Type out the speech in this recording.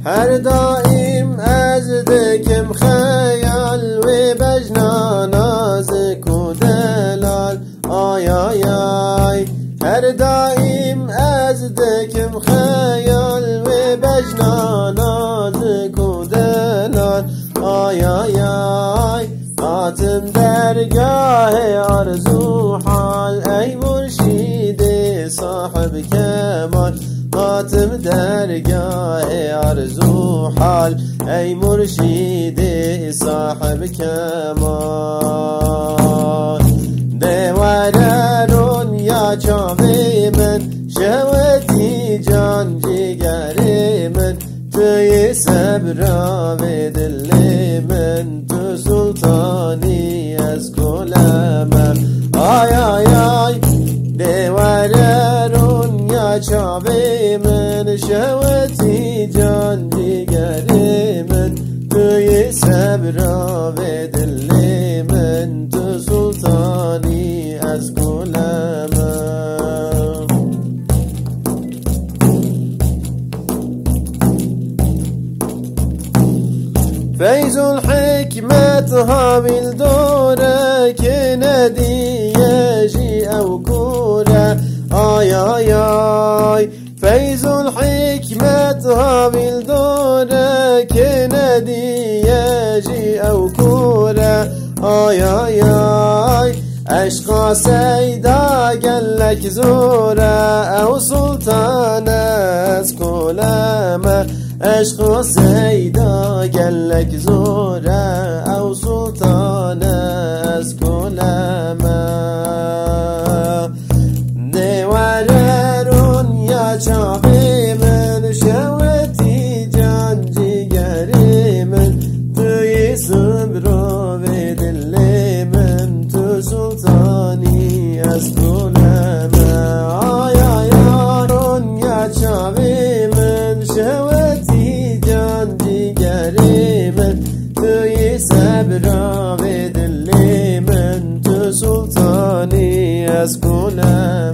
هر دائم از دکم خیال و بجنان از کودلال آی آی آی. هر دائم از دکم خیال و بجنان از کودلال آی آی آی. آتم درگاه آرزو حال ای مرشید صاحب کمال. آتم درگاه آرزو حال ای مرشید صاحب کمال. دیوارون یا چاوی من شوتی جان جگری من. توی صبرا و دل من تو سلطانی از کلم آی آی آی. دیوارون یا چاوی من شوتی جان دیگری من. توی صبرا و دل من تو سلطانی از کلم. فیض الحکمت حامل دوره که ندیجی او کوره آی آی آی. فیض الحکمت حامل دوره که ندیجی او کوره آی آی آی. عشقا سیدا گلک زوره او سلطان از کلمه. عشق سیدا گلک زوره او سلطان از کلمه. دیوارون یا چاقی من شوتی جان جگری من. توی صبر و دل من تو سلطانی از کلمه آی آی آی. یا چاقی من شوتی جان دیگری من. توی صبرا و دل من تو سلطانی از کلم.